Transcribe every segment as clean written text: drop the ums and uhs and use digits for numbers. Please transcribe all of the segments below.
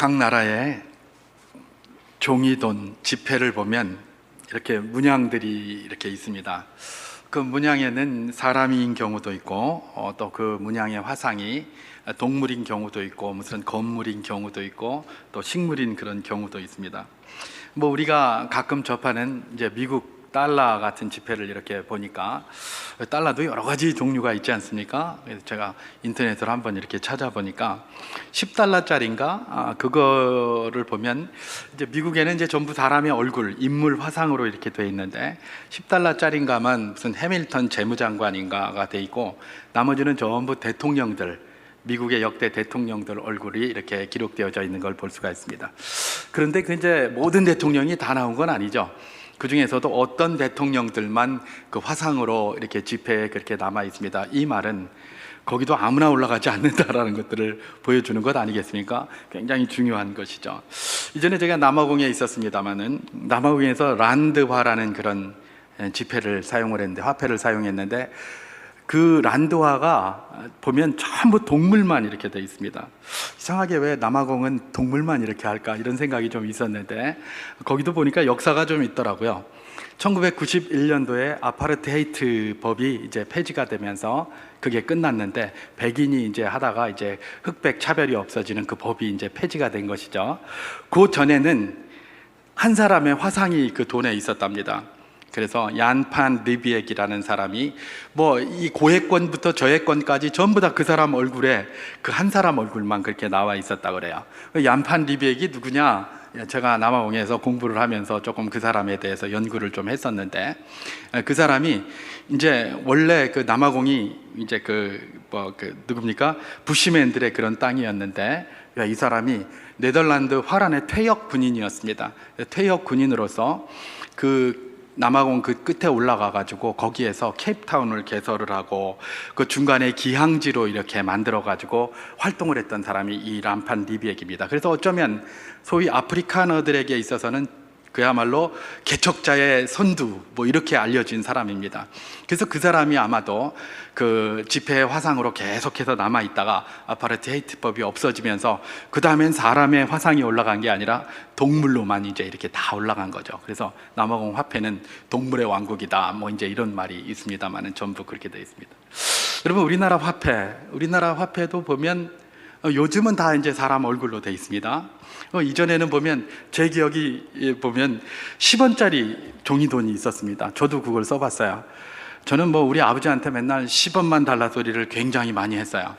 각 나라의 종이돈, 지폐를 보면 이렇게 문양들이 이렇게 있습니다. 그 문양에는 사람인 경우도 있고 또 그 문양의 화상이 동물인 경우도 있고 무슨 건물인 경우도 있고 또 식물인 그런 경우도 있습니다. 뭐 우리가 가끔 접하는 이제 미국 달러 같은 지폐를 이렇게 보니까 달러도 여러 가지 종류가 있지 않습니까? 그래서 제가 인터넷으로 한번 이렇게 찾아보니까 10달러짜리인가 그거를 보면 이제 미국에는 이제 전부 사람의 얼굴, 인물 화상으로 이렇게 돼 있는데 10달러짜리인가만 무슨 해밀턴 재무장관인가가 돼 있고 나머지는 전부 대통령들, 미국의 역대 대통령들 얼굴이 이렇게 기록되어져 있는 걸 볼 수가 있습니다. 그런데 그 이제 모든 대통령이 다 나온 건 아니죠. 그 중에서도 어떤 대통령들만 그 화상으로 이렇게 지폐에 그렇게 남아 있습니다. 이 말은 거기도 아무나 올라가지 않는다라는 것들을 보여주는 것 아니겠습니까? 굉장히 중요한 것이죠. 이전에 제가 남아공에 있었습니다만은 남아공에서 란드화라는 그런 지폐를 사용을 했는데, 화폐를 사용했는데 그 란드화가 보면 전부 동물만 이렇게 돼 있습니다. 이상하게 왜 남아공은 동물만 이렇게 할까 이런 생각이 좀 있었는데 거기도 보니까 역사가 좀 있더라고요. 1991년도에 아파르테이트 법이 이제 폐지가 되면서 그게 끝났는데 백인이 이제 하다가 이제 흑백 차별이 없어지는 그 법이 이제 폐지가 된 것이죠. 그 전에는 한 사람의 화상이 그 돈에 있었답니다. 그래서 얀판 리비액이라는 사람이 뭐 이 고액권부터 저액권까지 전부 다 그 사람 얼굴에 그 한 사람 얼굴만 그렇게 나와 있었다 그래요. 얀판 리비액이 누구냐? 제가 남아공에서 공부를 하면서 조금 그 사람에 대해서 연구를 좀 했었는데 그 사람이 이제 원래 그 남아공이 이제 누굽니까? 부시맨들의 그런 땅이었는데 이 사람이 네덜란드 화란의 퇴역 군인이었습니다. 퇴역 군인으로서 그 남아공 그 끝에 올라가 가지고 거기에서 케이프타운을 개설을 하고 그 중간에 기항지로 이렇게 만들어 가지고 활동을 했던 사람이 이 람판 리비액입니다. 그래서 어쩌면 소위 아프리카너들에게 있어서는 그야말로 개척자의 선두 뭐 이렇게 알려진 사람입니다. 그래서 그 사람이 아마도 그 지폐의 화상으로 계속해서 남아 있다가 아파르테이트법이 없어지면서 그 다음엔 사람의 화상이 올라간 게 아니라 동물로만 이제 이렇게 다 올라간 거죠. 그래서 남아공 화폐는 동물의 왕국이다 뭐 이제 이런 말이 있습니다만은 전부 그렇게 되어 있습니다. 여러분 우리나라 화폐도 보면 요즘은 다 이제 사람 얼굴로 되어 있습니다. 이전에는 보면 제 기억이 보면 10원짜리 종이돈이 있었습니다. 저도 그걸 써봤어요. 저는 뭐 우리 아버지한테 맨날 10원만 달라 소리를 굉장히 많이 했어요.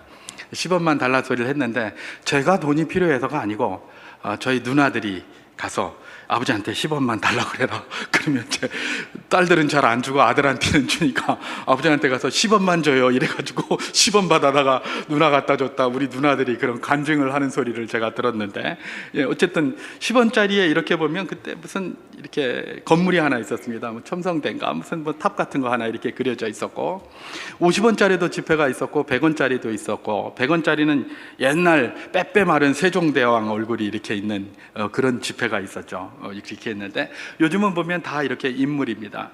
10원만 달라 소리를 했는데 제가 돈이 필요해서가 아니고 저희 누나들이 가서 아버지한테 10원만 달라고 그래라. 그러면 제 딸들은 잘 안 주고 아들한테는 주니까 아버지한테 가서 10원만 줘요 이래가지고 10원 받아다가 누나 갖다 줬다. 우리 누나들이 그런 간증을 하는 소리를 제가 들었는데 어쨌든 10원짜리에 이렇게 보면 그때 무슨 이렇게 건물이 하나 있었습니다. 뭐 첨성대인가 무슨 뭐 탑 같은 거 하나 이렇게 그려져 있었고 50원짜리도 지폐가 있었고 100원짜리도 있었고 100원짜리는 옛날 빼빼 마른 세종대왕 얼굴이 이렇게 있는 그런 지폐가 있었죠. 이렇게 했는데 요즘은 보면 다 이렇게 인물입니다.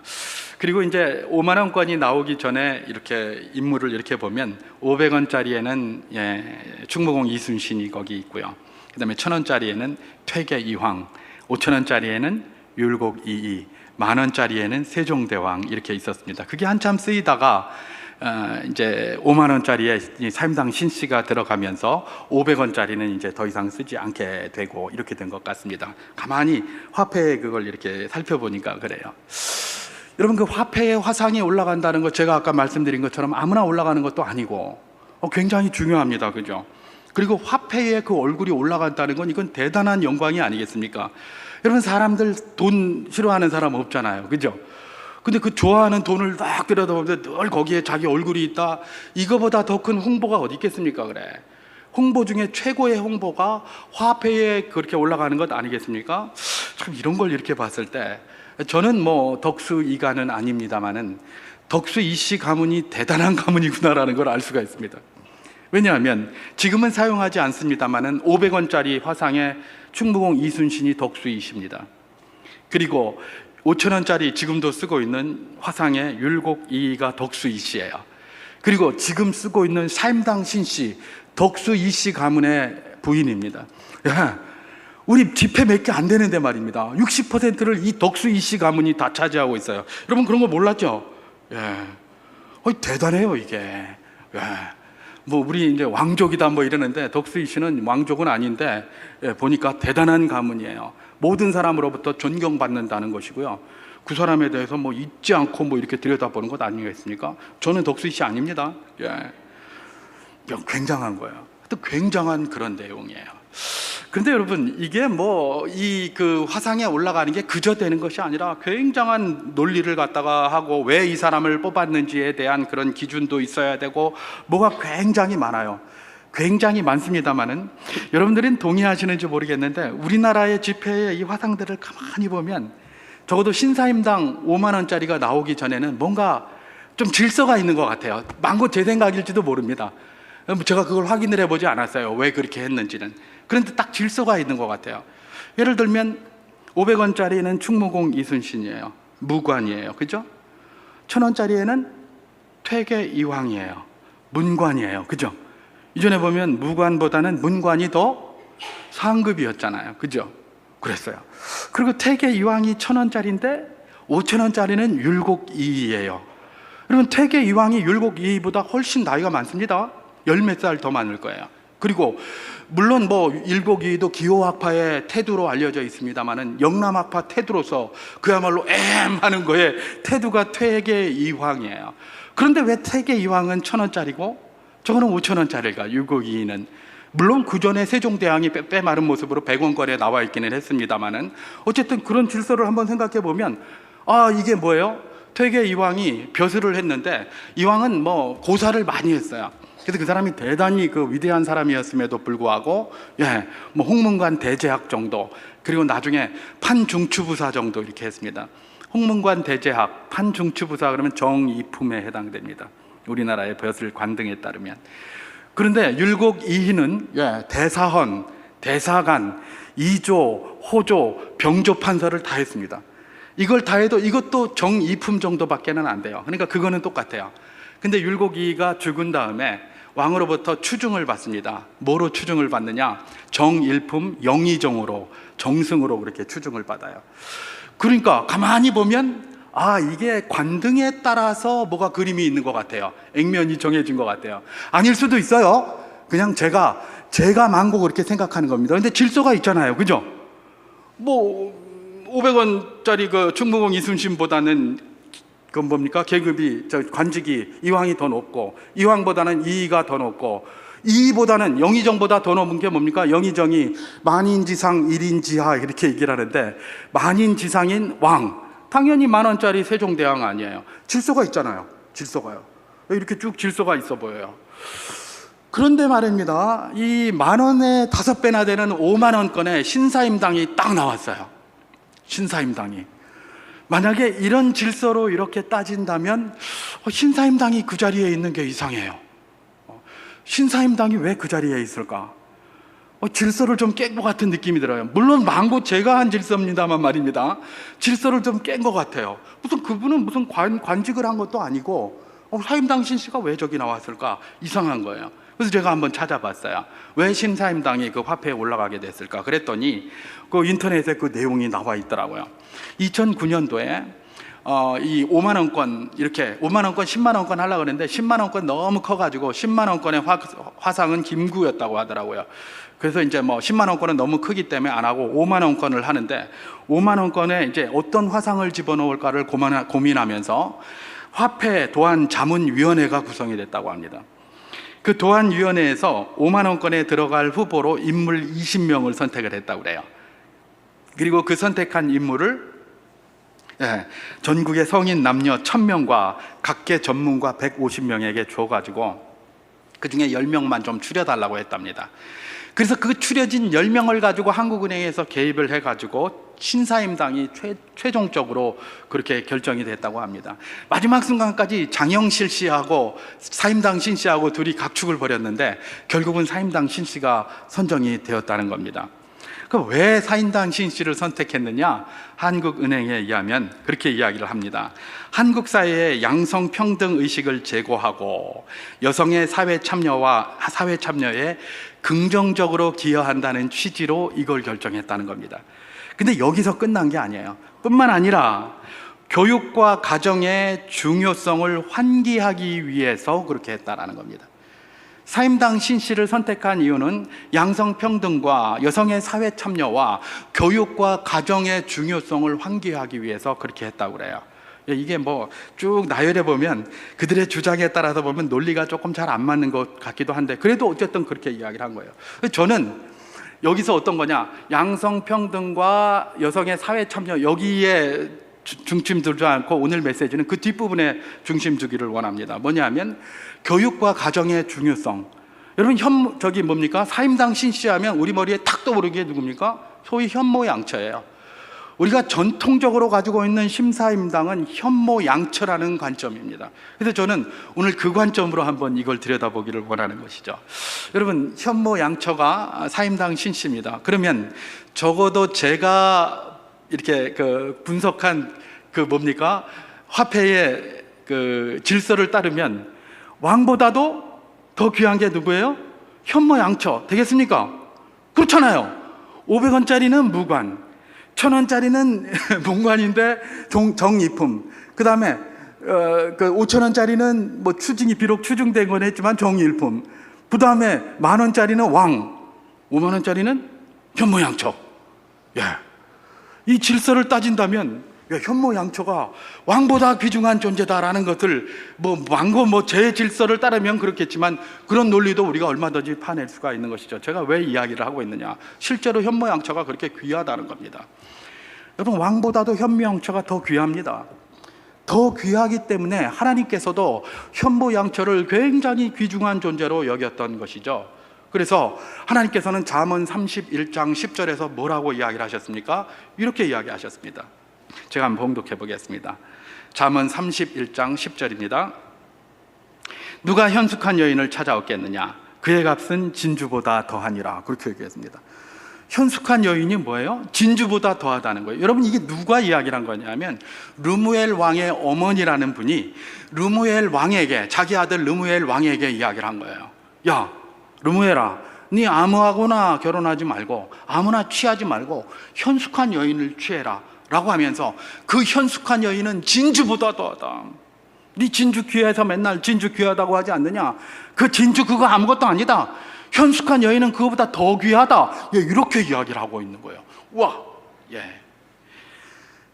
그리고 이제 5만 원권이 나오기 전에 이렇게 인물을 이렇게 보면 500원짜리에는 충무공 이순신이 거기 있고요. 그 다음에 1000원짜리에는 퇴계 이황, 5000원짜리에는 율곡 이이, 10,000원짜리에는 세종대왕 이렇게 있었습니다. 그게 한참 쓰이다가 이제 5만 원짜리에 사임당 신씨가 들어가면서 500원짜리는 이제 더 이상 쓰지 않게 되고 이렇게 된 것 같습니다. 가만히 화폐 그걸 이렇게 살펴보니까 그래요. 여러분 그 화폐의 화상이 올라간다는 것 제가 아까 말씀드린 것처럼 아무나 올라가는 것도 아니고 굉장히 중요합니다. 그죠? 그리고 화폐에 그 얼굴이 올라간다는 건 이건 대단한 영광이 아니겠습니까? 여러분 사람들 돈 싫어하는 사람 없잖아요. 그죠? 근데 그 좋아하는 돈을 딱 들여다보면 늘 거기에 자기 얼굴이 있다. 이거보다 더 큰 홍보가 어디 있겠습니까? 그래. 홍보 중에 최고의 홍보가 화폐에 그렇게 올라가는 것 아니겠습니까? 참 이런 걸 이렇게 봤을 때 저는 뭐 덕수 이가는 아닙니다만은 덕수 이씨 가문이 대단한 가문이구나라는 걸 알 수가 있습니다. 왜냐하면 지금은 사용하지 않습니다만은 500원짜리 화상에 충무공 이순신이 덕수 이씨입니다. 그리고 5,000원짜리 지금도 쓰고 있는 화상의 율곡 이이가 덕수 이씨예요. 그리고 지금 쓰고 있는 사임당 신씨 덕수 이씨 가문의 부인입니다. 우리 지폐 몇 개 안 되는데 말입니다. 60%를 이 덕수이 씨 가문이 다 차지하고 있어요. 여러분 그런 거 몰랐죠? 예. 대단해요 이게. 예. 뭐 우리 이제 왕족이다 뭐 이러는데 덕수이 씨는 왕족은 아닌데 보니까 대단한 가문이에요. 모든 사람으로부터 존경받는다는 것이고요. 그 사람에 대해서 뭐 잊지 않고 뭐 이렇게 들여다보는 것 아니겠습니까? 저는 덕수이 씨 아닙니다. 예. 굉장한 거예요. 또 굉장한 그런 내용이에요. 그런데 여러분 이게 뭐 이 그 화상에 올라가는 게 그저 되는 것이 아니라 굉장한 논리를 갖다가 하고 왜 이 사람을 뽑았는지에 대한 그런 기준도 있어야 되고 뭐가 굉장히 많아요. 굉장히 많습니다만은 여러분들은 동의하시는지 모르겠는데 우리나라의 지폐의 이 화상들을 가만히 보면 적어도 신사임당 5만 원짜리가 나오기 전에는 뭔가 좀 질서가 있는 것 같아요. 망고 제 생각일지도 모릅니다. 제가 그걸 확인을 해보지 않았어요. 왜 그렇게 했는지는. 그런데 딱 질서가 있는 것 같아요. 예를 들면 500원짜리는 충무공 이순신이에요. 무관이에요. 그죠? 1000원짜리에는 퇴계 이황이에요. 문관이에요. 그죠? 이전에 보면 무관보다는 문관이 더 상급이었잖아요. 그죠? 그랬어요. 그리고 퇴계 이황이 1000원짜리인데 5000원짜리는 율곡이이예요. 여러분 퇴계 이황이 율곡이보다 훨씬 나이가 많습니다. 열 몇 살 더 많을 거예요. 그리고 물론 뭐 율곡이도 기호학파의 태두로 알려져 있습니다만은 영남학파 태두로서 그야말로 하는 거에 태두가 퇴계 이황이에요. 그런데 왜 퇴계 이황은 1000원짜리고 저거는 5000원짜리일까? 율곡이는 물론 그 전에 세종대왕이 빼마른 모습으로 100원권에 나와 있기는 했습니다만은 어쨌든 그런 질서를 한번 생각해 보면 이게 뭐예요? 퇴계 이황이 벼슬을 했는데 이황은 뭐 고사를 많이 했어요. 그래서 그 사람이 대단히 그 위대한 사람이었음에도 불구하고 뭐 홍문관 대제학 정도 그리고 나중에 판중추부사 정도 이렇게 했습니다. 홍문관 대제학, 판중추부사 그러면 정이품에 해당됩니다. 우리나라의 벼슬 관등에 따르면. 그런데 율곡 이희는 대사헌, 대사관, 이조, 호조, 병조 판서를 다 했습니다. 이걸 다 해도 이것도 정이품 정도밖에는 안 돼요. 그러니까 그거는 똑같아요. 근데 율곡 이희가 죽은 다음에 왕으로부터 추증을 받습니다. 뭐로 추증을 받느냐? 정일품 영의정으로 정승으로 그렇게 추증을 받아요. 그러니까 가만히 보면 이게 관등에 따라서 뭐가 그림이 있는 것 같아요. 액면이 정해진 것 같아요. 아닐 수도 있어요. 그냥 제가 망고 그렇게 생각하는 겁니다. 근데 질서가 있잖아요. 그죠? 뭐 500원짜리 그 충무공 이순신보다는 그건 뭡니까? 계급이 관직이 이황이 더 높고 이황보다는 이이가 더 높고 이이보다는 영의정보다 더 높은 게 뭡니까? 영의정이 만인지상 일인지하 이렇게 얘기를 하는데 만인지상인 왕 당연히 10,000원짜리 세종대왕 아니에요. 질서가 있잖아요. 질서가요. 이렇게 쭉 질서가 있어 보여요. 그런데 말입니다. 이 10,000원의 5배나 되는 50,000원권에 신사임당이 딱 나왔어요. 신사임당이. 만약에 이런 질서로 이렇게 따진다면 신사임당이 그 자리에 있는 게 이상해요. 신사임당이 왜 그 자리에 있을까? 질서를 좀 깬 것 같은 느낌이 들어요. 물론 망고 제가 한 질서입니다만 말입니다. 질서를 좀 깬 것 같아요. 무슨 그분은 무슨 관직을 한 것도 아니고 사임당 신씨가 왜 저기 나왔을까? 이상한 거예요. 그래서 제가 한번 찾아봤어요. 왜 신사임당이 그 화폐에 올라가게 됐을까? 그랬더니 그 인터넷에 그 내용이 나와 있더라고요. 2009년도에 이 5만원권 이렇게 5만원권 10만원권 하려고 그랬는데 10만원권 너무 커가지고 10만원권의 화상은 김구였다고 하더라고요. 그래서 이제 뭐 10만원권은 너무 크기 때문에 안 하고 5만원권을 하는데 5만원권에 이제 어떤 화상을 집어넣을까를 고민하면서 화폐 도안 자문위원회가 구성이 됐다고 합니다. 그 도안위원회에서 5만원권에 들어갈 후보로 인물 20명을 선택을 했다고 그래요. 그리고 그 선택한 인물을 전국의 성인 남녀 1000명과 각계 전문가 150명에게 줘가지고 그 중에 10명만 좀 추려달라고 했답니다. 그래서 그 추려진 10명을 가지고 한국은행에서 개입을 해가지고 신사임당이 최종적으로 그렇게 결정이 됐다고 합니다. 마지막 순간까지 장영실 씨하고 사임당 신씨하고 둘이 각축을 벌였는데 결국은 사임당 신씨가 선정이 되었다는 겁니다. 왜 사임당 신씨를 선택했느냐? 한국은행에 의하면 그렇게 이야기를 합니다. 한국 사회의 양성평등 의식을 제고하고 여성의 사회 참여에 긍정적으로 기여한다는 취지로 이걸 결정했다는 겁니다. 근데 여기서 끝난 게 아니에요. 뿐만 아니라 교육과 가정의 중요성을 환기하기 위해서 그렇게 했다는 겁니다. 사임당 신씨를 선택한 이유는 양성평등과 여성의 사회 참여와 교육과 가정의 중요성을 환기하기 위해서 그렇게 했다고 그래요. 이게 뭐 쭉 나열해 보면 그들의 주장에 따라서 보면 논리가 조금 잘 안 맞는 것 같기도 한데, 그래도 어쨌든 그렇게 이야기를 한 거예요. 저는 여기서 어떤 거냐, 양성평등과 여성의 사회 참여, 여기에 중심 두지 않고 오늘 메시지는 그 뒷부분에 중심 두기를 원합니다. 뭐냐면 교육과 가정의 중요성. 여러분 저기 뭡니까? 사임당 신씨 하면 우리 머리에 탁 떠오르게 누굽니까? 소위 현모양처예요. 우리가 전통적으로 가지고 있는 심사임당은 현모양처라는 관점입니다. 그래서 저는 오늘 그 관점으로 한번 이걸 들여다보기를 원하는 것이죠. 여러분, 현모양처가 사임당 신씨입니다. 그러면 적어도 제가 이렇게 분석한 뭡니까? 화폐의 질서를 따르면 왕보다도 더 귀한 게 누구예요? 현모양처 되겠습니까? 그렇잖아요. 500원짜리는 무관, 1000원짜리는 문관인데 정이품, 그 다음에 5000원짜리는 뭐 비록 추징된 건 했지만 정일품, 그 다음에 10,000원짜리는 왕, 50,000원짜리는 현모양처. 예. 이 질서를 따진다면 현모양처가 왕보다 귀중한 존재다라는 것을 제 질서를 따르면 그렇겠지만 그런 논리도 우리가 얼마든지 파낼 수가 있는 것이죠. 제가 왜 이야기를 하고 있느냐, 실제로 현모양처가 그렇게 귀하다는 겁니다. 여러분, 왕보다도 현모양처가 더 귀합니다. 더 귀하기 때문에 하나님께서도 현모양처를 굉장히 귀중한 존재로 여겼던 것이죠. 그래서 하나님께서는 잠언 31장 10절에서 뭐라고 이야기를 하셨습니까? 이렇게 이야기하셨습니다. 제가 한번 봉독해 보겠습니다. 잠언 31장 10절입니다. 누가 현숙한 여인을 찾아오겠느냐? 그의 값은 진주보다 더하니라. 그렇게 얘기했습니다. 현숙한 여인이 뭐예요? 진주보다 더하다는 거예요. 여러분, 이게 누가 이야기를 한 거냐면 르무엘 왕의 어머니라는 분이 르무엘 왕에게, 자기 아들 르무엘 왕에게 이야기를 한 거예요. 야, 르무엘아, 네 아무하고나 결혼하지 말고 아무나 취하지 말고 현숙한 여인을 취해라 라고 하면서 그 현숙한 여인은 진주보다 더하다. 네 진주 귀해서 맨날 진주 귀하다고 하지 않느냐? 그 진주 그거 아무것도 아니다. 현숙한 여인은 그거보다 더 귀하다. 이렇게 이야기를 하고 있는 거예요. 와, 예.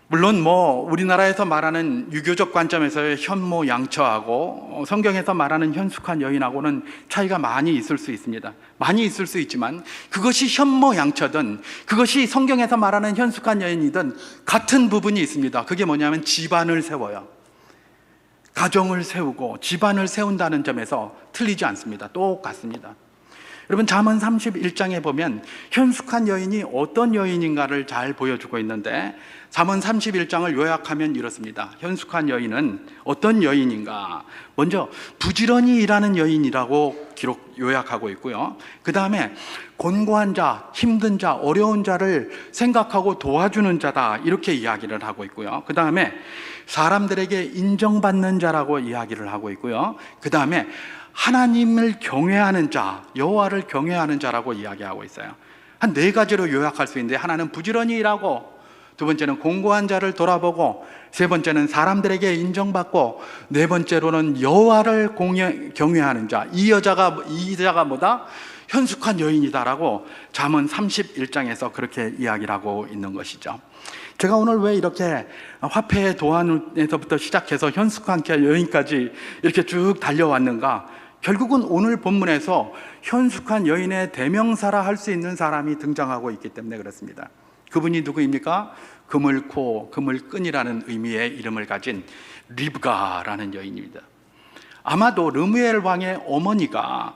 물론 우리나라에서 말하는 유교적 관점에서의 현모양처하고 성경에서 말하는 현숙한 여인하고는 차이가 많이 있을 수 있습니다. 많이 있을 수 있지만 그것이 현모양처든 그것이 성경에서 말하는 현숙한 여인이든 같은 부분이 있습니다. 그게 뭐냐면 집안을 세워요. 가정을 세우고 집안을 세운다는 점에서 틀리지 않습니다. 똑같습니다. 여러분, 잠언 31장에 보면 현숙한 여인이 어떤 여인인가를 잘 보여주고 있는데 잠언 31장을 요약하면 이렇습니다. 현숙한 여인은 어떤 여인인가? 먼저 부지런히 일하는 여인이라고 요약하고 있고요. 그 다음에 곤고한 자, 힘든 자, 어려운 자를 생각하고 도와주는 자다, 이렇게 이야기를 하고 있고요. 그 다음에 사람들에게 인정받는 자라고 이야기를 하고 있고요. 그 다음에 하나님을 경외하는 자, 여호와를 경외하는 자라고 이야기하고 있어요. 한 4가지로 요약할 수 있는데, 하나는 부지런히 일하고, 두 번째는 공고한 자를 돌아보고, 세 번째는 사람들에게 인정받고, 네 번째로는 여호와를 경외하는 자. 이 자가 뭐다? 현숙한 여인이다라고 잠언 31장에서 그렇게 이야기를 하고 있는 것이죠. 제가 오늘 왜 이렇게 화폐의 도안에서부터 시작해서 현숙한 여인까지 이렇게 쭉 달려왔는가? 결국은 오늘 본문에서 현숙한 여인의 대명사라 할 수 있는 사람이 등장하고 있기 때문에 그렇습니다. 그분이 누구입니까? 그물코, 그물끈이라는 의미의 이름을 가진 리브가라는 여인입니다. 아마도 르무엘 왕의 어머니가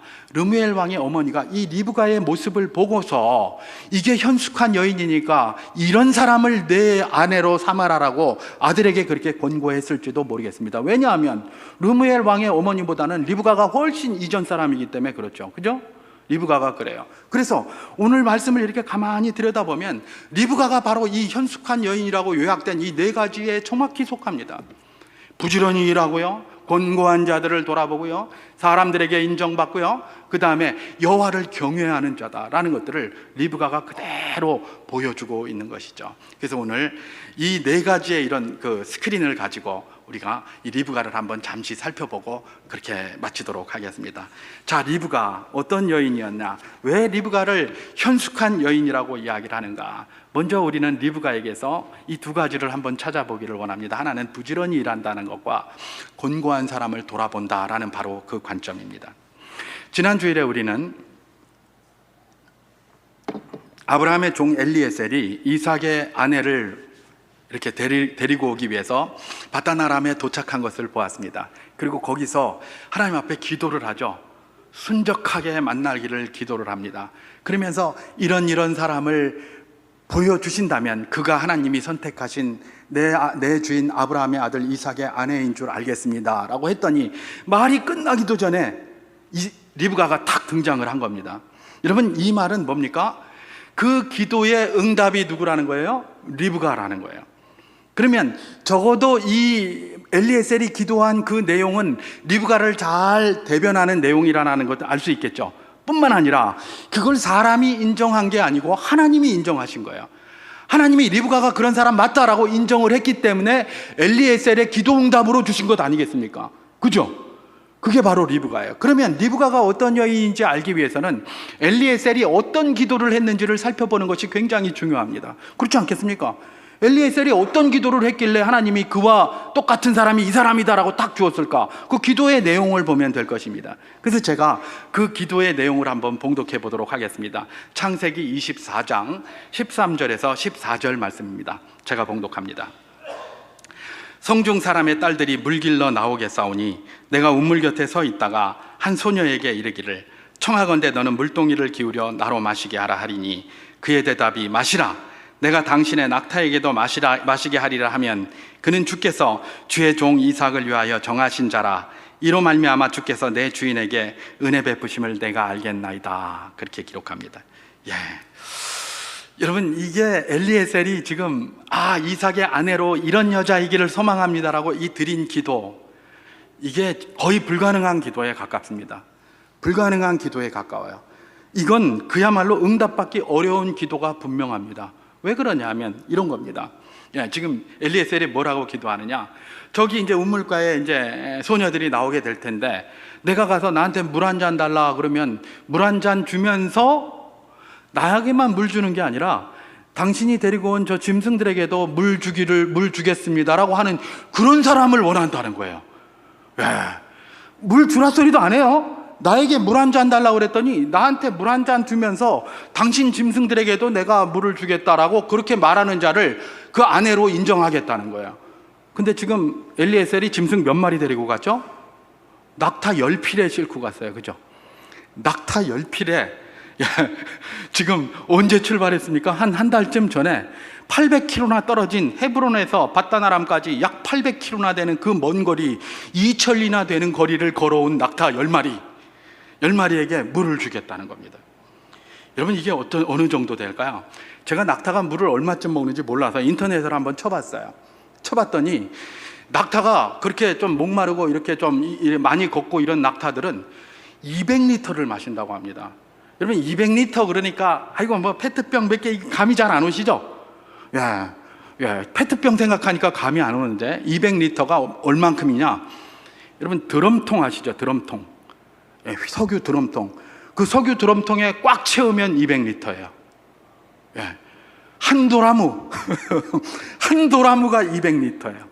이 리브가의 모습을 보고서 이게 현숙한 여인이니까 이런 사람을 내 아내로 삼아라라고 아들에게 그렇게 권고했을지도 모르겠습니다. 왜냐하면 르무엘 왕의 어머니보다는 리브가가 훨씬 이전 사람이기 때문에 그렇죠. 그죠? 리브가가 그래요. 그래서 오늘 말씀을 이렇게 가만히 들여다보면 리브가가 바로 이 현숙한 여인이라고 요약된 이 네 가지에 정확히 속합니다. 부지런히 일하고요, 권고한 자들을 돌아보고요, 사람들에게 인정받고요, 그 다음에 여호와를 경외하는 자다라는 것들을 리브가가 그대로 보여주고 있는 것이죠. 그래서 오늘 이 네 가지의 이런 그 스크린을 가지고 우리가 이 리브가를 한번 잠시 살펴보고 그렇게 마치도록 하겠습니다. 자, 리브가 어떤 여인이었냐? 왜 리브가를 현숙한 여인이라고 이야기를 하는가? 먼저 우리는 리브가에게서 이 두 가지를 한번 찾아보기를 원합니다. 하나는 부지런히 일한다는 것과 곤고한 사람을 돌아본다라는 바로 그 관점입니다. 지난 주일에 우리는 아브라함의 종 엘리에셀이 이삭의 아내를 이렇게 데리고 오기 위해서 바단 아람에 도착한 것을 보았습니다. 그리고 거기서 하나님 앞에 기도를 하죠. 순적하게 만나기를 기도를 합니다. 그러면서 이런 사람을 보여주신다면 그가 하나님이 선택하신 내 주인 아브라함의 아들 이삭의 아내인 줄 알겠습니다 라고 했더니 말이 끝나기도 전에 리브가가 탁 등장을 한 겁니다. 여러분, 이 말은 뭡니까? 그 기도의 응답이 누구라는 거예요? 리브가라는 거예요. 그러면 적어도 이 엘리에셀이 기도한 그 내용은 리브가를 잘 대변하는 내용이라는 것도 알 수 있겠죠. 뿐만 아니라 그걸 사람이 인정한 게 아니고 하나님이 인정하신 거예요. 하나님이 리브가가 그런 사람 맞다라고 인정을 했기 때문에 엘리에셀의 기도 응답으로 주신 것 아니겠습니까? 그죠? 그게 바로 리브가예요. 그러면 리브가가 어떤 여인인지 알기 위해서는 엘리에셀이 어떤 기도를 했는지를 살펴보는 것이 굉장히 중요합니다. 그렇지 않겠습니까? 엘리에셀이 어떤 기도를 했길래 하나님이 그와 똑같은 사람이 이 사람이다라고 딱 주었을까? 그 기도의 내용을 보면 될 것입니다. 그래서 제가 그 기도의 내용을 한번 봉독해 보도록 하겠습니다. 창세기 24장 13절에서 14절 말씀입니다. 제가 봉독합니다. 성중 사람의 딸들이 물 길러 나오겠사오니 내가 우물 곁에 서 있다가 한 소녀에게 이르기를 청하건대 너는 물동이를 기울여 나로 마시게 하라 하리니 그의 대답이 마시라 내가 당신의 낙타에게도 마시게 하리라 하면 그는 주께서 주의 종 이삭을 위하여 정하신 자라 이로 말미암아 주께서 내 주인에게 은혜 베푸심을 내가 알겠나이다. 그렇게 기록합니다. 예. 여러분, 이게 엘리에셀이 지금 이삭의 아내로 이런 여자이기를 소망합니다라고 이 드린 기도, 이게 거의 불가능한 기도에 가깝습니다. 불가능한 기도에 가까워요. 이건 그야말로 응답받기 어려운 기도가 분명합니다. 왜 그러냐 하면 이런 겁니다. 지금 엘리에셀이 뭐라고 기도하느냐? 저기 이제 우물가에 이제 소녀들이 나오게 될 텐데 내가 가서 나한테 물 한 잔 달라 그러면 물 한 잔 주면서 나에게만 물 주는 게 아니라 당신이 데리고 온 저 짐승들에게도 물 주겠습니다라고 하는 그런 사람을 원한다는 거예요. 물 주라 소리도 안 해요. 나에게 물 한 잔 달라고 그랬더니 나한테 물 한 잔 주면서 당신 짐승들에게도 내가 물을 주겠다라고 그렇게 말하는 자를 그 아내로 인정하겠다는 거예요. 근데 지금 엘리에셀이 짐승 몇 마리 데리고 갔죠? 낙타 10필에 싣고 갔어요. 그죠? 낙타 10필에 지금 언제 출발했습니까? 한 달쯤 전에 800km나 떨어진 헤브론에서 바단 아람까지 약 800km나 되는 그 먼 거리, 2천리나 되는 거리를 걸어온 낙타 10마리에게 물을 주겠다는 겁니다. 여러분, 이게 어느 정도 될까요? 제가 낙타가 물을 얼마쯤 먹는지 몰라서 인터넷으로 한번 쳐봤어요. 쳐봤더니 낙타가 그렇게 좀 목마르고 이렇게 좀 많이 걷고 이런 낙타들은 200리터를 마신다고 합니다. 여러분, 200리터 그러니까 뭐 페트병 몇 개 감이 잘 안 오시죠? 페트병 생각하니까 감이 안 오는데 200리터가 얼만큼이냐? 여러분, 드럼통 아시죠? 드럼통. 석유 드럼통. 그 석유 드럼통에 꽉 채우면 200리터예요. 한 도라무 한 도라무가 200리터예요.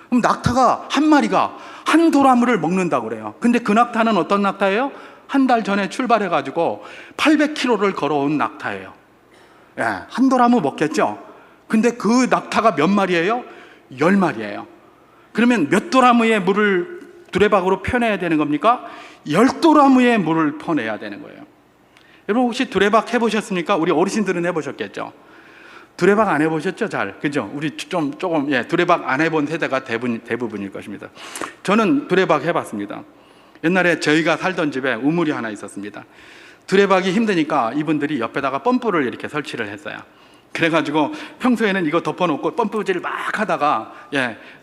그럼 낙타가 한 마리가 한 도라무를 먹는다고 그래요. 근데 그 낙타는 어떤 낙타예요? 한 달 전에 출발해가지고 800km를 걸어온 낙타예요. 한 도라무 먹겠죠? 근데 그 낙타가 몇 마리예요? 10마리예요. 그러면 몇 도라무의 물을 두레박으로 퍼내야 되는 겁니까? 10도라무의 물을 퍼내야 되는 거예요. 여러분, 혹시 두레박 해보셨습니까? 우리 어르신들은 해보셨겠죠? 두레박 안 해보셨죠? 잘, 그죠? 우리 조금 두레박 안 해본 세대가 대부분일 것입니다. 저는 두레박 해봤습니다. 옛날에 저희가 살던 집에 우물이 하나 있었습니다. 두레박이 힘드니까 이분들이 옆에다가 펌프를 이렇게 설치를 했어요. 그래가지고 평소에는 이거 덮어놓고 펌프질 막 하다가,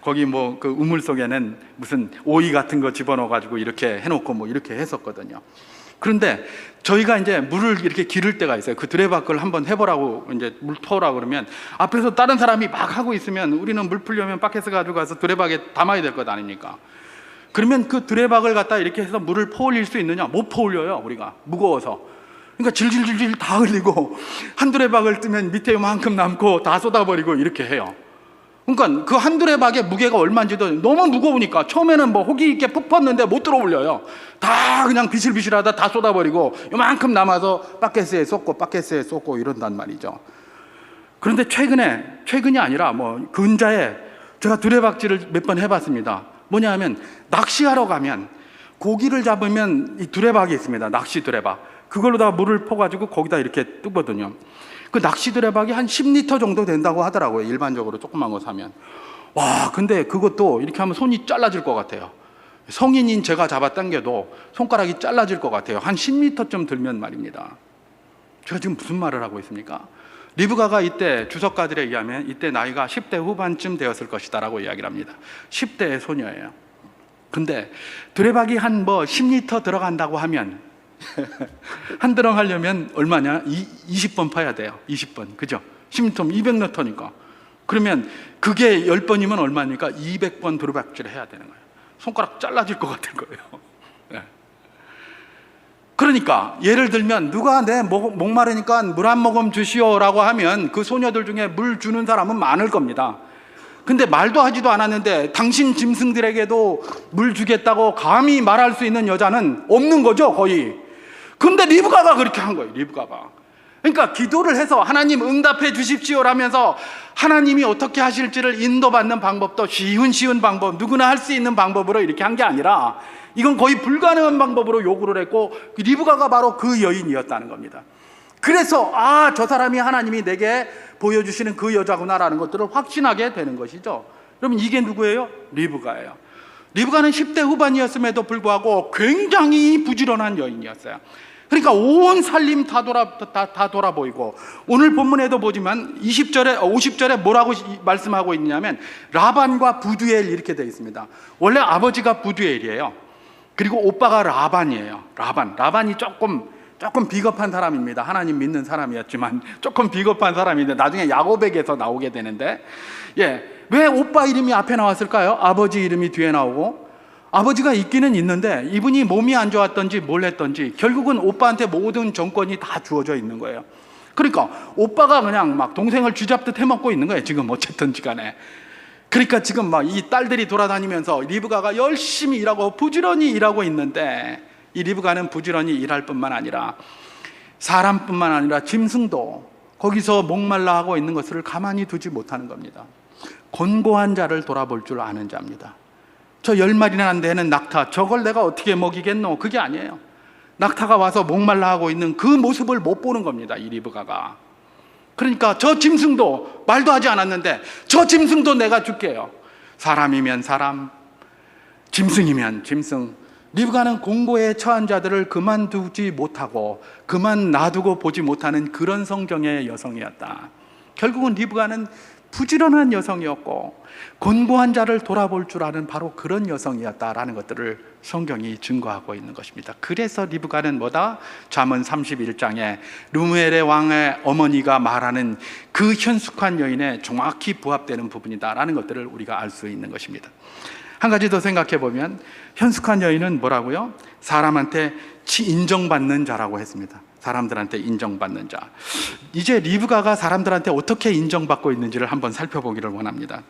거기 뭐 그 우물 속에는 무슨 오이 같은 거 집어넣어가지고 이렇게 해놓고 뭐 이렇게 했었거든요. 그런데 저희가 이제 물을 이렇게 기를 때가 있어요. 그 두레박을 한번 해보라고, 이제 물 터오라고 그러면 앞에서 다른 사람이 막 하고 있으면 우리는 물 풀려면 바켓을 가지고 가서 두레박에 담아야 될 것 아닙니까? 그러면 그 두레박을 갖다 이렇게 해서 물을 퍼올릴 수 있느냐? 못 퍼올려요, 우리가. 무거워서. 그러니까 질질질질 다 흘리고, 한 두레박을 뜨면 밑에 요만큼 남고 다 쏟아버리고 이렇게 해요. 그러니까 그 한 두레박의 무게가 얼마인지도 너무 무거우니까 처음에는 뭐 호기 있게 푹 펐는데 못 들어올려요. 다 그냥 비실비실하다 다 쏟아버리고 요만큼 남아서 바켓에 쏟고 이런단 말이죠. 그런데 최근이 아니라 뭐 근자에 제가 두레박질을 몇 번 해봤습니다. 뭐냐 하면 낚시하러 가면 고기를 잡으면 이 두레박이 있습니다. 낚시 두레박. 그걸로다가 물을 퍼가지고 거기다 이렇게 뜨거든요. 그 낚시 두레박이 한 10리터 정도 된다고 하더라고요. 일반적으로 조그만 거 사면. 와, 근데 그것도 이렇게 하면 손이 잘라질 것 같아요. 성인인 제가 잡아 당겨도 손가락이 잘라질 것 같아요. 한 10리터쯤 들면 말입니다. 제가 지금 무슨 말을 하고 있습니까? 리브가가 이때 주석가들에 의하면 이때 나이가 10대 후반쯤 되었을 것이다 라고 이야기를 합니다. 10대의 소녀예요. 근데 두레박이 한 뭐 10리터 들어간다고 하면 한 드럼 하려면 얼마냐? 20번 파야 돼요. 20번. 그죠? 10리터면 200리터니까. 그러면 그게 10번이면 얼마니까? 200번 두레박질을 해야 되는 거예요. 손가락 잘라질 것 같은 거예요. 그러니까 예를 들면 누가 내 목마르니까 물 한 모금 주시오라고 하면 그 소녀들 중에 물 주는 사람은 많을 겁니다. 근데 말도 하지도 않았는데 당신 짐승들에게도 물 주겠다고 감히 말할 수 있는 여자는 없는 거죠, 거의. 근데 리브가가 그렇게 한 거예요, 리브가가. 그러니까 기도를 해서 하나님 응답해 주십시오라면서 하나님이 어떻게 하실지를 인도받는 방법도 쉬운 방법, 누구나 할 수 있는 방법으로 이렇게 한 게 아니라 이건 거의 불가능한 방법으로 요구를 했고, 리브가가 바로 그 여인이었다는 겁니다. 그래서 저 사람이 하나님이 내게 보여주시는 그 여자구나라는 것들을 확신하게 되는 것이죠. 그럼 이게 누구예요? 리브가예요. 리브가는 10대 후반이었음에도 불구하고 굉장히 부지런한 여인이었어요. 그러니까 온 살림 다 돌아보이고, 오늘 본문에도 보지만 50절에 뭐라고 말씀하고 있냐면 라반과 부두엘 이렇게 되어 있습니다. 원래 아버지가 부두엘이에요. 그리고 오빠가 라반이에요. 라반이 조금 비겁한 사람입니다. 하나님 믿는 사람이었지만 조금 비겁한 사람인데 나중에 야곱에게서 나오게 되는데, 왜 오빠 이름이 앞에 나왔을까요? 아버지 이름이 뒤에 나오고. 아버지가 있기는 있는데 이분이 몸이 안 좋았던지 뭘 했던지 결국은 오빠한테 모든 정권이 다 주어져 있는 거예요. 그러니까 오빠가 그냥 막 동생을 쥐잡듯 해먹고 있는 거예요, 지금 어쨌든지 간에. 그러니까 지금 막 이 딸들이 돌아다니면서 리브가가 열심히 일하고 부지런히 일하고 있는데, 이 리브가는 부지런히 일할 뿐만 아니라 사람뿐만 아니라 짐승도 거기서 목말라 하고 있는 것을 가만히 두지 못하는 겁니다. 곤고한 자를 돌아볼 줄 아는 자입니다. 저 10마리나 되는 낙타, 저걸 내가 어떻게 먹이겠노? 그게 아니에요. 낙타가 와서 목말라 하고 있는 그 모습을 못 보는 겁니다, 이 리브가가. 그러니까 저 짐승도 말도 하지 않았는데 저 짐승도 내가 줄게요. 사람이면 사람, 짐승이면 짐승. 리브가는 공고에 처한 자들을 그만두지 못하고 그만 놔두고 보지 못하는 그런 성정의 여성이었다. 결국은 리브가는 부지런한 여성이었고 곤고한 자를 돌아볼 줄 아는 바로 그런 여성이었다라는 것들을 성경이 증거하고 있는 것입니다. 그래서 리브가는 뭐다? 잠언 31장에 르무엘의 왕의 어머니가 말하는 그 현숙한 여인에 정확히 부합되는 부분이다라는 것들을 우리가 알 수 있는 것입니다. 한 가지 더 생각해 보면 현숙한 여인은 뭐라고요? 사람한테 인정받는 자라고 했습니다. 사람들한테 인정받는 자. 이제 리브가가 사람들한테 어떻게 인정받고 있는지를 한번 살펴보기를 원합니다.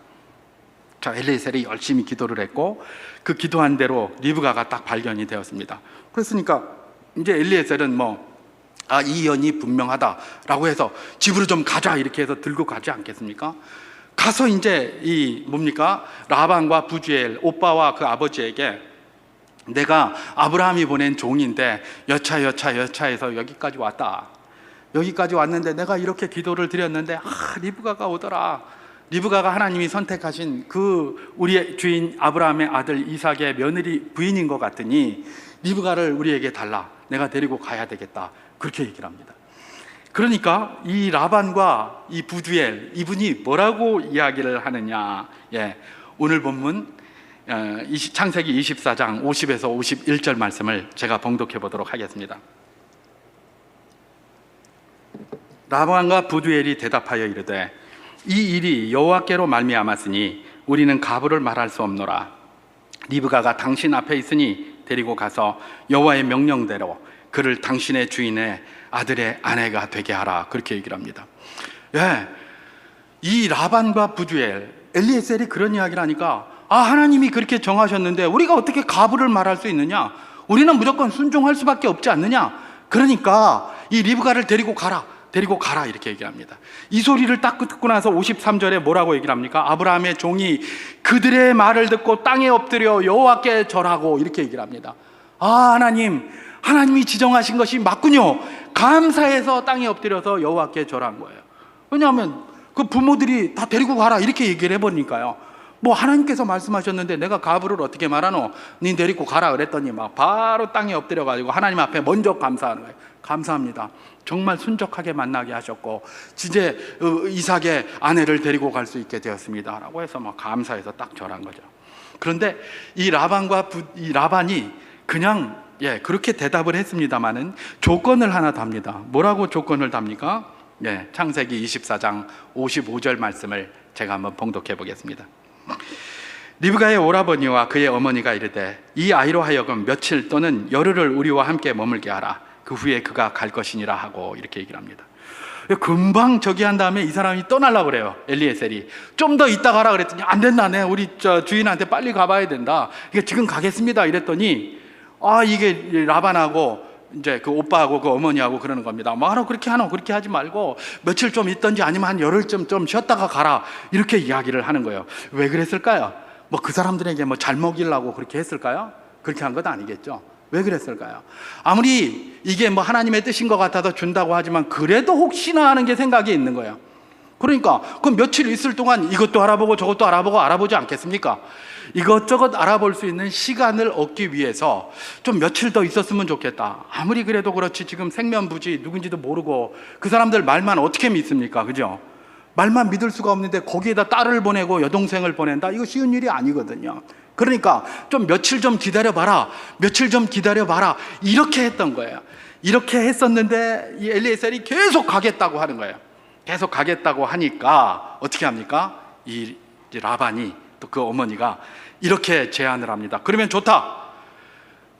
자, 엘리에셀이 열심히 기도를 했고 그 기도한 대로 리브가가 딱 발견이 되었습니다. 그랬으니까 이제 엘리에셀은 이 연이 분명하다라고 해서 집으로 좀 가자 이렇게 해서 들고 가지 않겠습니까? 가서 이제 라반과 부두엘 오빠와 그 아버지에게 내가 아브라함이 보낸 종인데 여차해서 여기까지 왔다. 여기까지 왔는데 내가 이렇게 기도를 드렸는데 리브가가 오더라. 리브가가 하나님이 선택하신 그 우리의 주인 아브라함의 아들 이삭의 며느리 부인인 것 같으니 리브가를 우리에게 달라. 내가 데리고 가야 되겠다. 그렇게 얘기를 합니다. 그러니까 이 라반과 이 부두엘, 이분이 뭐라고 이야기를 하느냐. 오늘 본문 창세기 24장 50에서 51절 말씀을 제가 봉독해 보도록 하겠습니다. 라반과 부두엘이 대답하여 이르되 이 일이 여호와께로 말미암았으니 우리는 가부를 말할 수 없노라. 리브가가 당신 앞에 있으니 데리고 가서 여호와의 명령대로 그를 당신의 주인의 아들의 아내가 되게 하라. 그렇게 얘기를 합니다. 이 라반과 부두엘, 엘리에셀이 그런 이야기를 하니까 하나님이 그렇게 정하셨는데 우리가 어떻게 가부를 말할 수 있느냐? 우리는 무조건 순종할 수밖에 없지 않느냐? 그러니까 이 리브가를 데리고 가라 이렇게 얘기합니다. 이 소리를 딱 듣고 나서 53절에 뭐라고 얘기를 합니까? 아브라함의 종이 그들의 말을 듣고 땅에 엎드려 여호와께 절하고 이렇게 얘기를 합니다. 하나님이 지정하신 것이 맞군요. 감사해서 땅에 엎드려서 여호와께 절한 거예요. 왜냐하면 그 부모들이 다 데리고 가라 이렇게 얘기를 해보니까요. 하나님께서 말씀하셨는데 내가 가부를 어떻게 말하노? 니 데리고 가라 그랬더니 막 바로 땅에 엎드려가지고 하나님 앞에 먼저 감사하는 거예요. 감사합니다. 정말 순적하게 만나게 하셨고 이제 이삭의 아내를 데리고 갈 수 있게 되었습니다 라고 해서 막 감사해서 딱 절한 거죠. 그런데 이 라반이 그냥 그렇게 대답을 했습니다마는 조건을 하나 답니다. 뭐라고 조건을 답니까? 창세기 24장 55절 말씀을 제가 한번 봉독해 보겠습니다. 리브가의 오라버니와 그의 어머니가 이르되 이 아이로 하여금 며칠 또는 열흘을 우리와 함께 머물게 하라. 그 후에 그가 갈 것이니라 하고 이렇게 얘기를 합니다. 금방 저기 한 다음에 이 사람이 떠나려고 그래요. 엘리에셀이 좀 더 있다 가라 그랬더니 안 된다. 우리 주인한테 빨리 가봐야 된다. 지금 가겠습니다 이랬더니 이게 라반하고 이제 그 오빠하고 그 어머니하고 그러는 겁니다. 그렇게 하지 말고 며칠 좀 있든지 아니면 한 열흘쯤 좀 쉬었다가 가라 이렇게 이야기를 하는 거예요. 왜 그랬을까요? 그 사람들에게 잘 먹이려고 그렇게 했을까요? 그렇게 한 건 아니겠죠. 왜 그랬을까요? 아무리 이게 하나님의 뜻인 것 같아서 준다고 하지만 그래도 혹시나 하는 게 생각이 있는 거예요. 그러니까 그럼 며칠 있을 동안 이것도 알아보고 저것도 알아보지 않겠습니까? 이것저것 알아볼 수 있는 시간을 얻기 위해서 좀 며칠 더 있었으면 좋겠다. 아무리 그래도 그렇지 지금 생면부지 누군지도 모르고 그 사람들 말만 어떻게 믿습니까? 그죠? 말만 믿을 수가 없는데 거기에다 딸을 보내고 여동생을 보낸다? 이거 쉬운 일이 아니거든요. 그러니까 좀 며칠 좀 기다려봐라 이렇게 했던 거예요. 이렇게 했었는데 이 엘리에셀이 계속 가겠다고 하는 거예요. 계속 가겠다고 하니까 어떻게 합니까? 이 라반이 또 그 어머니가 이렇게 제안을 합니다. 그러면 좋다.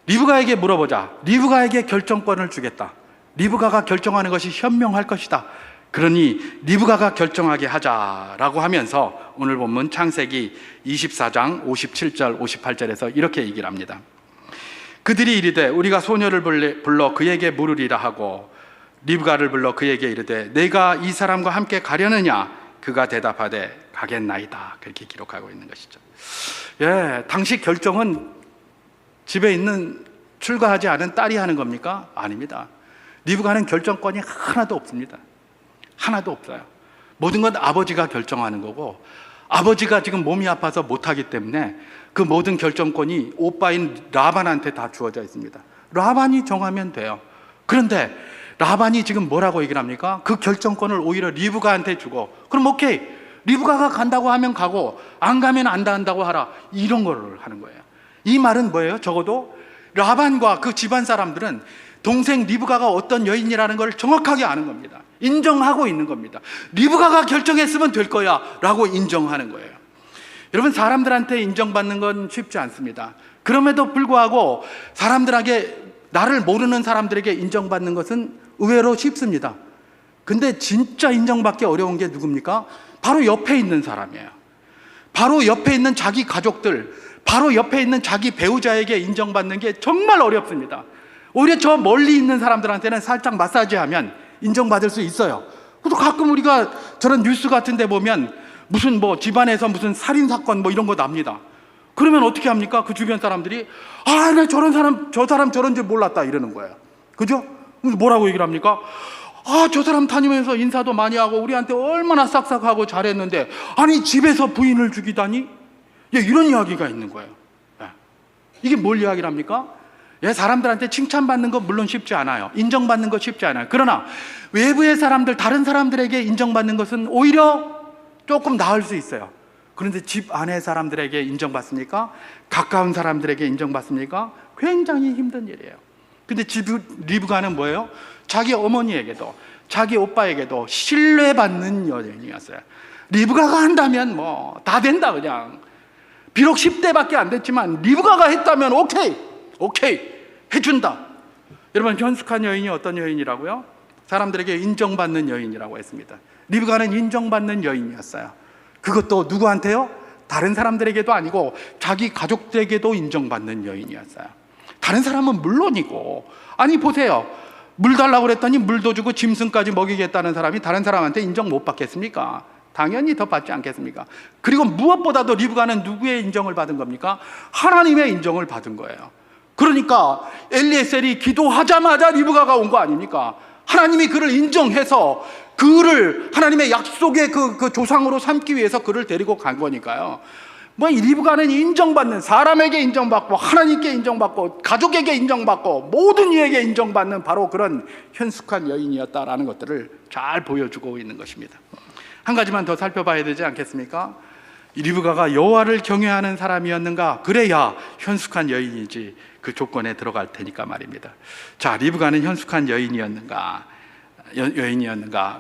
리브가에게 물어보자. 리브가에게 결정권을 주겠다. 리브가가 결정하는 것이 현명할 것이다. 그러니 리브가가 결정하게 하자라고 하면서 오늘 본문 창세기 24장 57절 58절에서 이렇게 얘기를 합니다. 그들이 이르되 우리가 소녀를 불러 그에게 물으리라 하고 리브가를 불러 그에게 이르되 내가 이 사람과 함께 가려느냐? 그가 대답하되 가겠나이다. 그렇게 기록하고 있는 것이죠. 당시 결정은 집에 있는 출가하지 않은 딸이 하는 겁니까? 아닙니다. 리브가는 결정권이 하나도 없습니다. 하나도 없어요. 모든 건 아버지가 결정하는 거고 아버지가 지금 몸이 아파서 못하기 때문에 그 모든 결정권이 오빠인 라반한테 다 주어져 있습니다. 라반이 정하면 돼요. 그런데 라반이 지금 뭐라고 얘기를 합니까? 그 결정권을 오히려 리브가한테 주고 그럼 오케이 리브가가 간다고 하면 가고 안 가면 안 한다고 하라 이런 거를 하는 거예요. 이 말은 뭐예요? 적어도 라반과 그 집안 사람들은 동생 리브가가 어떤 여인이라는 걸 정확하게 아는 겁니다. 인정하고 있는 겁니다. 리브가가 결정했으면 될 거야 라고 인정하는 거예요. 여러분 사람들한테 인정받는 건 쉽지 않습니다. 그럼에도 불구하고 사람들에게 나를 모르는 사람들에게 인정받는 것은 의외로 쉽습니다. 근데 진짜 인정받기 어려운 게 누굽니까? 바로 옆에 있는 사람이에요. 바로 옆에 있는 자기 가족들, 바로 옆에 있는 자기 배우자에게 인정받는 게 정말 어렵습니다. 오히려 저 멀리 있는 사람들한테는 살짝 마사지하면 인정받을 수 있어요. 그래도 가끔 우리가 저런 뉴스 같은 데 보면 무슨 집안에서 무슨 살인사건 이런 거 납니다. 그러면 어떻게 합니까? 그 주변 사람들이 나 저 사람 저런 줄 몰랐다 이러는 거예요. 그죠? 뭐라고 얘기를 합니까? 저 사람 다니면서 인사도 많이 하고 우리한테 얼마나 싹싹하고 잘했는데 아니 집에서 부인을 죽이다니? 이런 이야기가 있는 거예요. 이게 뭘 이야기를 합니까? 예, 사람들한테 칭찬받는 거 물론 쉽지 않아요. 인정받는 거 쉽지 않아요. 그러나 외부의 사람들, 다른 사람들에게 인정받는 것은 오히려 조금 나을 수 있어요. 그런데 집 안의 사람들에게 인정받습니까? 가까운 사람들에게 인정받습니까? 굉장히 힘든 일이에요. 근데 리브가는 뭐예요? 자기 어머니에게도 자기 오빠에게도 신뢰받는 여인이었어요. 리브가가 한다면 뭐 다 된다 그냥. 비록 10대밖에 안 됐지만 리브가가 했다면 오케이 해준다. 여러분, 현숙한 여인이 어떤 여인이라고요? 사람들에게 인정받는 여인이라고 했습니다. 리브가는 인정받는 여인이었어요. 그것도 누구한테요? 다른 사람들에게도 아니고 자기 가족들에게도 인정받는 여인이었어요. 다른 사람은 물론이고, 아니 보세요, 물 달라고 그랬더니 물도 주고 짐승까지 먹이겠다는 사람이 다른 사람한테 인정 못 받겠습니까? 당연히 더 받지 않겠습니까? 그리고 무엇보다도 리브가는 누구의 인정을 받은 겁니까? 하나님의 인정을 받은 거예요. 그러니까 엘리에셀이 기도하자마자 리브가가 온 거 아닙니까? 하나님이 그를 인정해서 그를 하나님의 약속의 그 조상으로 삼기 위해서 그를 데리고 간 거니까요. 뭐 리브가는 인정받는, 사람에게 인정받고 하나님께 인정받고 가족에게 인정받고 모든 이에게 인정받는 바로 그런 현숙한 여인이었다라는 것들을 잘 보여주고 있는 것입니다. 한 가지만 더 살펴봐야 되지 않겠습니까? 리브가가 여호와를 경외하는 사람이었는가? 그래야 현숙한 여인이지 그 조건에 들어갈 테니까 말입니다. 자, 리브가는 현숙한 여인이었는가?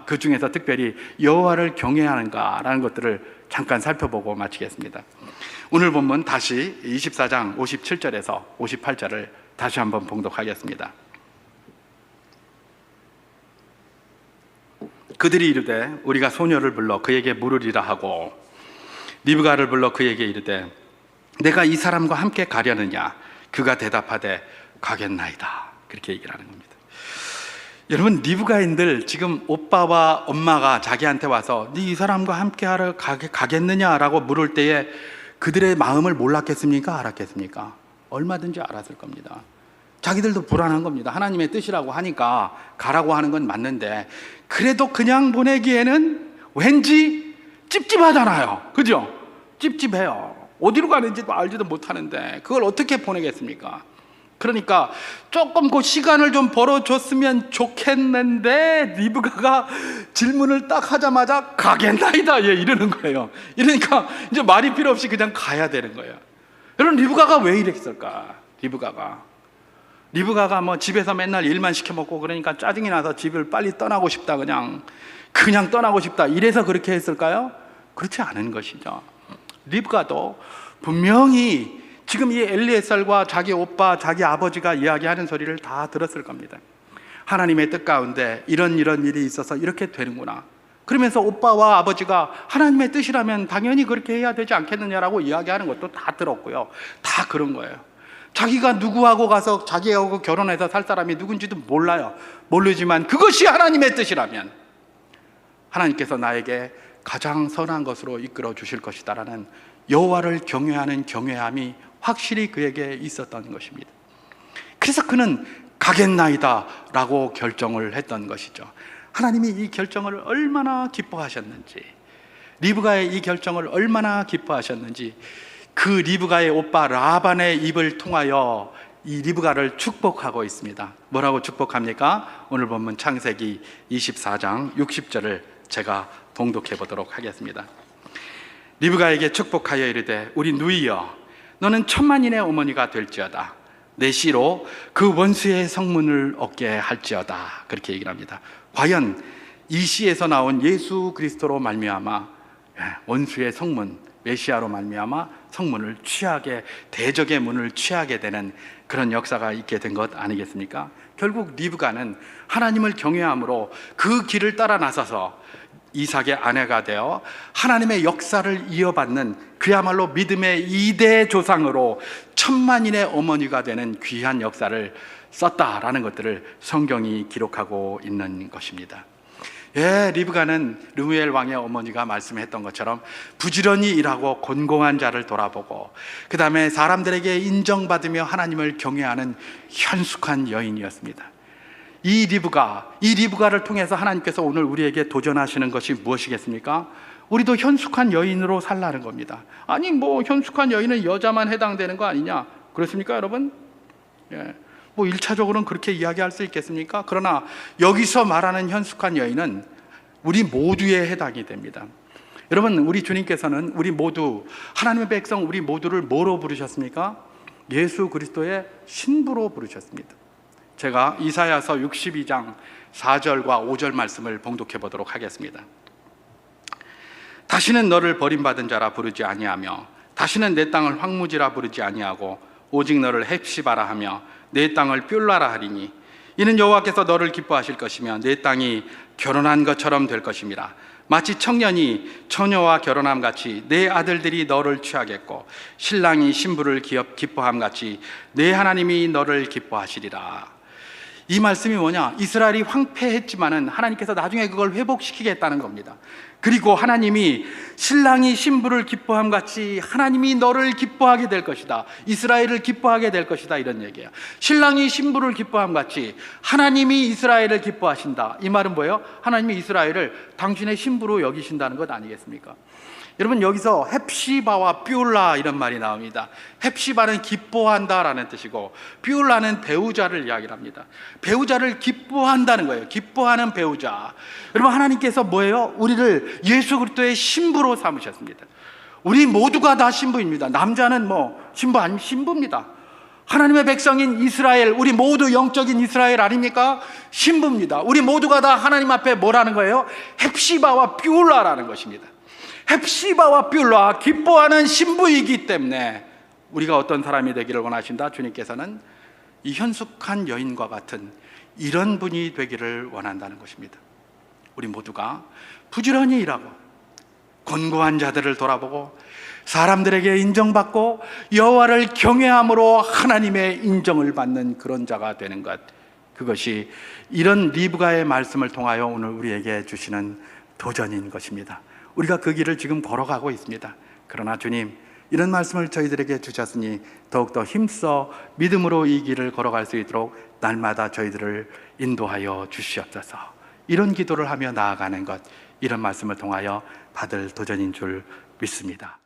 그 중에서 특별히 여호와를 경외하는가라는 것들을 잠깐 살펴보고 마치겠습니다. 오늘 본문 다시 24장 57절에서 58절을 다시 한번 봉독하겠습니다. 그들이 이르되 우리가 소녀를 불러 그에게 물으리라 하고 리브가를 불러 그에게 이르되 내가 이 사람과 함께 가려느냐? 그가 대답하되 가겠나이다. 그렇게 얘기를 하는 겁니다. 여러분, 리브가인들 지금 오빠와 엄마가 자기한테 와서 네 이 사람과 함께 하러 가겠느냐라고 물을 때에 그들의 마음을 몰랐겠습니까? 알았겠습니까? 얼마든지 알았을 겁니다. 자기들도 불안한 겁니다. 하나님의 뜻이라고 하니까 가라고 하는 건 맞는데 그래도 그냥 보내기에는 왠지 찝찝하잖아요. 그죠? 찝찝해요. 어디로 가는지도 알지도 못하는데 그걸 어떻게 보내겠습니까? 그러니까 조금 그 시간을 좀 벌어줬으면 좋겠는데 리브가가 질문을 딱 하자마자 가겠나이다 이러는 거예요. 이러니까 이제 말이 필요 없이 그냥 가야 되는 거예요. 여러분, 리브가가 왜 이랬을까? 리브가가 뭐 집에서 맨날 일만 시켜 먹고 그러니까 짜증이 나서 집을 빨리 떠나고 싶다, 그냥 떠나고 싶다, 이래서 그렇게 했을까요? 그렇지 않은 것이죠. 리브가도 분명히 지금 이 엘리에셀과 자기 오빠, 자기 아버지가 이야기하는 소리를 다 들었을 겁니다. 하나님의 뜻 가운데 이런 일이 있어서 이렇게 되는구나. 그러면서 오빠와 아버지가 하나님의 뜻이라면 당연히 그렇게 해야 되지 않겠느냐라고 이야기하는 것도 다 들었고요. 다 그런 거예요. 자기가 누구하고 가서 자기하고 결혼해서 살 사람이 누군지도 몰라요. 모르지만 그것이 하나님의 뜻이라면 하나님께서 나에게 가장 선한 것으로 이끌어 주실 것이다라는 여호와를 경외하는 경외함이 확실히 그에게 있었던 것입니다. 그래서 그는 가겠나이다 라고 결정을 했던 것이죠. 하나님이 이 결정을 얼마나 기뻐하셨는지, 리브가의 이 결정을 얼마나 기뻐하셨는지 그 리브가의 오빠 라반의 입을 통하여 이 리브가를 축복하고 있습니다. 뭐라고 축복합니까? 오늘 본문 창세기 24장 60절을 제가 봉독해 보도록 하겠습니다. 리브가에게 축복하여 이르되 우리 누이여 너는 천만인의 어머니가 될지어다. 내 씨로 그 원수의 성문을 얻게 할지어다. 그렇게 얘기를 합니다. 과연 이 씨에서 나온 예수 그리스도로 말미암아 원수의 성문, 메시아로 말미암아 성문을 취하게, 대적의 문을 취하게 되는 그런 역사가 있게 된 것 아니겠습니까? 결국 리브가는 하나님을 경외함으로 그 길을 따라 나서서 이삭의 아내가 되어 하나님의 역사를 이어받는 그야말로 믿음의 2대 조상으로 천만인의 어머니가 되는 귀한 역사를 썼다라는 것들을 성경이 기록하고 있는 것입니다. 리브가는 르무엘 왕의 어머니가 말씀했던 것처럼 부지런히 일하고 곤고한 자를 돌아보고 그 다음에 사람들에게 인정받으며 하나님을 경외하는 현숙한 여인이었습니다. 이 리브가를 통해서 하나님께서 오늘 우리에게 도전하시는 것이 무엇이겠습니까? 우리도 현숙한 여인으로 살라는 겁니다. 아니 뭐 현숙한 여인은 여자만 해당되는 거 아니냐? 그렇습니까 여러분? 뭐 1차적으로는 그렇게 이야기할 수 있겠습니까? 그러나 여기서 말하는 현숙한 여인은 우리 모두에 해당이 됩니다. 여러분, 우리 주님께서는 우리 모두, 하나님의 백성 우리 모두를 뭐로 부르셨습니까? 예수 그리스도의 신부로 부르셨습니다. 제가 이사야서 62장 4절과 5절 말씀을 봉독해 보도록 하겠습니다. 다시는 너를 버림받은 자라 부르지 아니하며 다시는 내 땅을 황무지라 부르지 아니하고 오직 너를 헵시바라 하며 내 땅을 뷸라라 하리니 이는 여호와께서 너를 기뻐하실 것이며 내 땅이 결혼한 것처럼 될 것임이라. 마치 청년이 처녀와 결혼함 같이 내 아들들이 너를 취하겠고 신랑이 신부를 기뻐함 같이 내 하나님이 너를 기뻐하시리라. 이 말씀이 뭐냐? 이스라엘이 황폐했지만은 하나님께서 나중에 그걸 회복시키겠다는 겁니다. 그리고 하나님이 신랑이 신부를 기뻐함 같이 하나님이 너를 기뻐하게 될 것이다. 이스라엘을 기뻐하게 될 것이다. 이런 얘기예요. 신랑이 신부를 기뻐함 같이 하나님이 이스라엘을 기뻐하신다. 이 말은 뭐예요? 하나님이 이스라엘을 당신의 신부로 여기신다는 것 아니겠습니까? 여러분, 여기서 헵시바와 뷸라 이런 말이 나옵니다. 헵시바는 기뻐한다라는 뜻이고 뷸라는 배우자를 이야기합니다. 배우자를 기뻐한다는 거예요. 기뻐하는 배우자. 여러분, 하나님께서 뭐예요? 우리를 예수 그리스도의 신부로 삼으셨습니다. 우리 모두가 다 신부입니다. 남자는 뭐 신부 아니면 신부입니다. 하나님의 백성인 이스라엘, 우리 모두 영적인 이스라엘 아닙니까? 신부입니다. 우리 모두가 다 하나님 앞에 뭐라는 거예요? 헵시바와 뷸라라는 것입니다. 헵시바와 뷸라, 기뻐하는 신부이기 때문에 우리가 어떤 사람이 되기를 원하신다? 주님께서는 이 현숙한 여인과 같은 이런 분이 되기를 원한다는 것입니다. 우리 모두가 부지런히 일하고 곤고한 자들을 돌아보고 사람들에게 인정받고 여호와를 경외함으로 하나님의 인정을 받는 그런 자가 되는 것, 그것이 이런 리브가의 말씀을 통하여 오늘 우리에게 주시는 도전인 것입니다. 우리가 그 길을 지금 걸어가고 있습니다. 그러나 주님, 이런 말씀을 저희들에게 주셨으니 더욱더 힘써 믿음으로 이 길을 걸어갈 수 있도록 날마다 저희들을 인도하여 주시옵소서. 이런 기도를 하며 나아가는 것, 이런 말씀을 통하여 받을 도전인 줄 믿습니다.